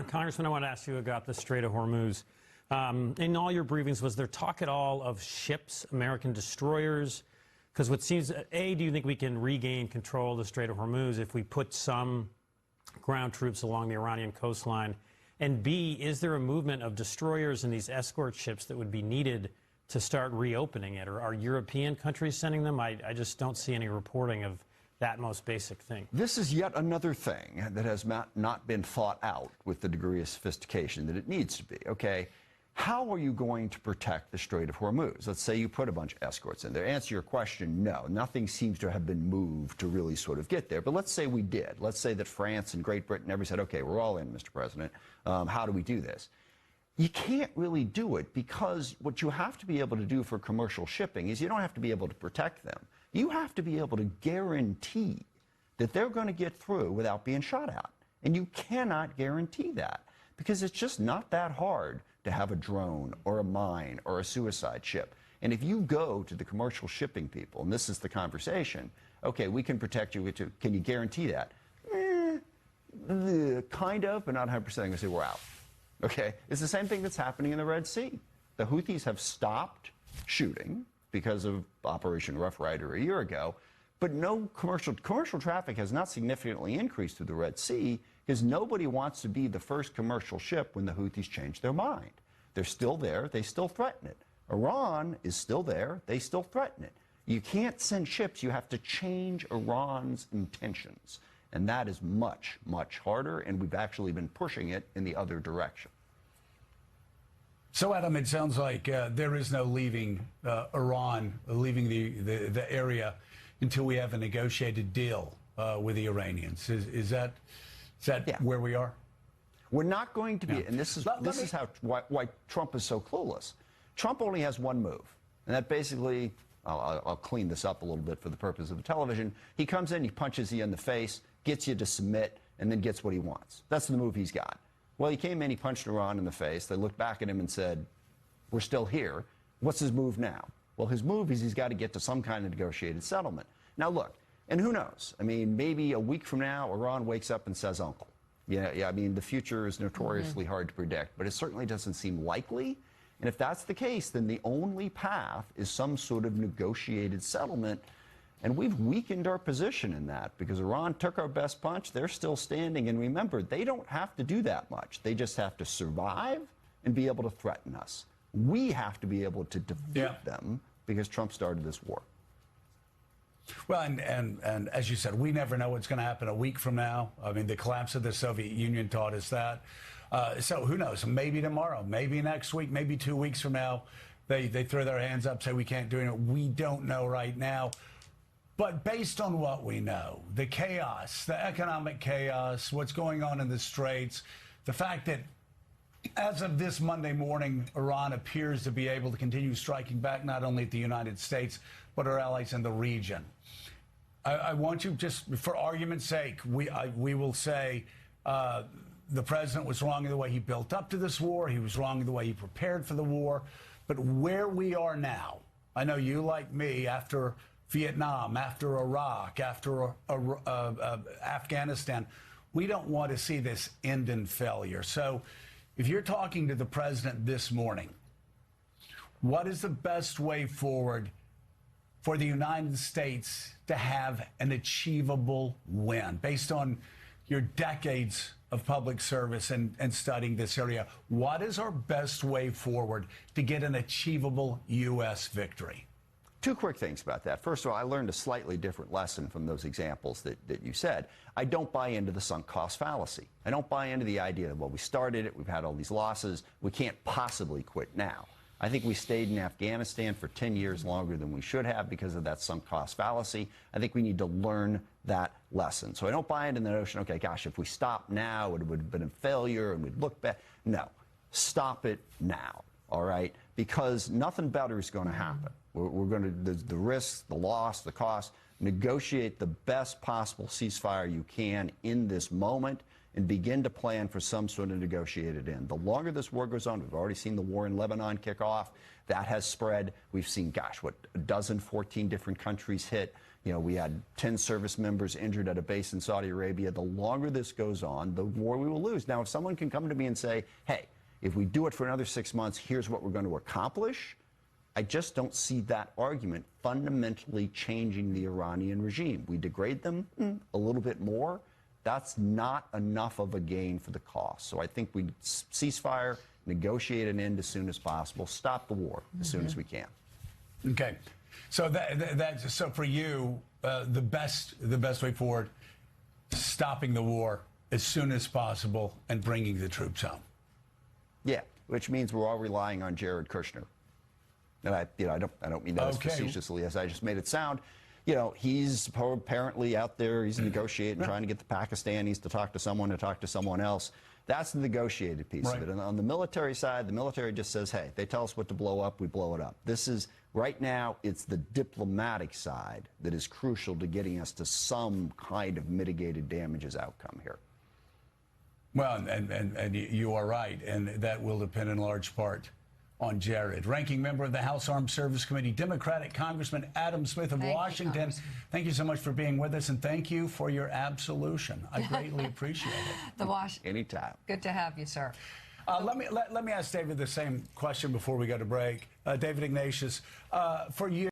Congressman, I want to ask you about the Strait of Hormuz. In all your briefings, was there talk at all of ships, American destroyers? Because what seems, A, do you think we can regain control of the Strait of Hormuz if we put some ground troops along the Iranian coastline? And B, is there a movement of destroyers and these escort ships that would be needed to start reopening it? Or are European countries sending them? I just don't see any reporting of that most basic thing. This is yet another thing that has not been thought out with the degree of sophistication that it needs to be. Okay, how are you going to protect the Strait of Hormuz? Let's say you put a bunch of escorts in there. Answer your question, no. Nothing seems to have been moved to really sort of get there. But let's say we did. Let's say that France and Great Britain never said, okay, we're all in, Mr. President. How do we do this? You can't really do it because what you have to be able to do for commercial shipping is you don't have to be able to protect them. You have to be able to guarantee that they're going to get through without being shot at. And you cannot guarantee that because it's just not that hard to have a drone or a mine or a suicide ship. And if you go to the commercial shipping people, and this is the conversation, okay, we can protect you. Can you guarantee that? Kind of, but not 100%. I'm going to say we're out. Okay? It's the same thing that's happening in the Red Sea. The Houthis have stopped shooting because of Operation Rough Rider a year ago, but no commercial traffic has not significantly increased through the Red Sea because nobody wants to be the first commercial ship when the Houthis change their mind. They're still there. They still threaten it. Iran is still there. They still threaten it. You can't send ships. You have to change Iran's intentions. And that is much, much harder, and we've actually been pushing it in the other direction. So, Adam, it sounds like there is no leaving Iran, leaving the area until we have a negotiated deal with the Iranians. Is that where we are? We're not going to be, and this is why Trump is so clueless. Trump only has one move, and that basically, I'll clean this up a little bit for the purpose of the television. He comes in, he punches you in the face, gets you to submit, and then gets what he wants. That's the move he's got. Well, he came in, he punched Iran in the face. They looked back at him and said, we're still here. What's his move now? Well, his move is he's got to get to some kind of negotiated settlement. Now, look, and who knows? I mean, maybe a week from now, Iran wakes up and says, uncle. Yeah, I mean, the future is notoriously hard to predict, but it certainly doesn't seem likely. And if that's the case, then the only path is some sort of negotiated settlement. And we've weakened our position in that because Iran took our best punch. They're still standing. And remember, they don't have to do that much. They just have to survive and be able to threaten us. We have to be able to defeat them because Trump started this war. Well, and as you said, we never know what's going to happen a week from now. I mean, the collapse of the Soviet Union taught us that. So who knows? Maybe tomorrow, maybe next week, maybe 2 weeks from now, they throw their hands up, say we can't do it. We don't know right now. But based on what we know, the chaos, the economic chaos, what's going on in the Straits, the fact that as of this Monday morning, Iran appears to be able to continue striking back not only at the United States, but our allies in the region. I want you, just for argument's sake, we will say the president was wrong in the way he built up to this war. He was wrong in the way he prepared for the war. But where we are now, I know you, like me, after Vietnam, after Iraq, after Afghanistan, we don't want to see this end in failure. So if you're talking to the president this morning, what is the best way forward for the United States to have an achievable win based on your decades of public service and studying this area? What is our best way forward to get an achievable U.S. victory? Two quick things about that. First of all, I learned a slightly different lesson from those examples that you said. I don't buy into the sunk cost fallacy. I don't buy into the idea that, well, we started it, we've had all these losses, we can't possibly quit now. I think we stayed in Afghanistan for 10 years longer than we should have because of that sunk cost fallacy. I think we need to learn that lesson. So I don't buy into the notion, okay, gosh, if we stop now, it would have been a failure and we'd look back. No, stop it now, all right? Because nothing better is going to happen. We're going to, the risks, the loss, the cost, negotiate the best possible ceasefire you can in this moment and begin to plan for some sort of negotiated end. The longer this war goes on, we've already seen the war in Lebanon kick off. That has spread. We've seen, gosh, what, 14 different countries hit. You know, we had 10 service members injured at a base in Saudi Arabia. The longer this goes on, the more we will lose. Now, if someone can come to me and say, hey, if we do it for another 6 months, here's what we're going to accomplish, I just don't see that argument fundamentally changing the Iranian regime. We degrade them a little bit more. That's not enough of a gain for the cost. So I think we ceasefire, negotiate an end as soon as possible, stop the war as soon as we can. Okay. So that's so for you, the best way forward, stopping the war as soon as possible and bringing the troops home. Yeah, which means we're all relying on Jared Kushner. And I don't mean that as facetiously as I just made it sound. You know, he's apparently out there, he's negotiating, trying to get the Pakistanis to talk to someone else. That's the negotiated piece of it. And on the military side, the military just says, hey, they tell us what to blow up, we blow it up. This is, right now, it's the diplomatic side that is crucial to getting us to some kind of mitigated damages outcome here. Well, and you are right, and that will depend in large part on Jared. Ranking member of the House Armed Service Committee, Democratic Congressman Adam Smith of Washington. Thank you so much for being with us, and thank you for your absolution. I greatly appreciate it. Anytime. Good to have you, sir. Let me ask David the same question before we go to break. David Ignatius, for you.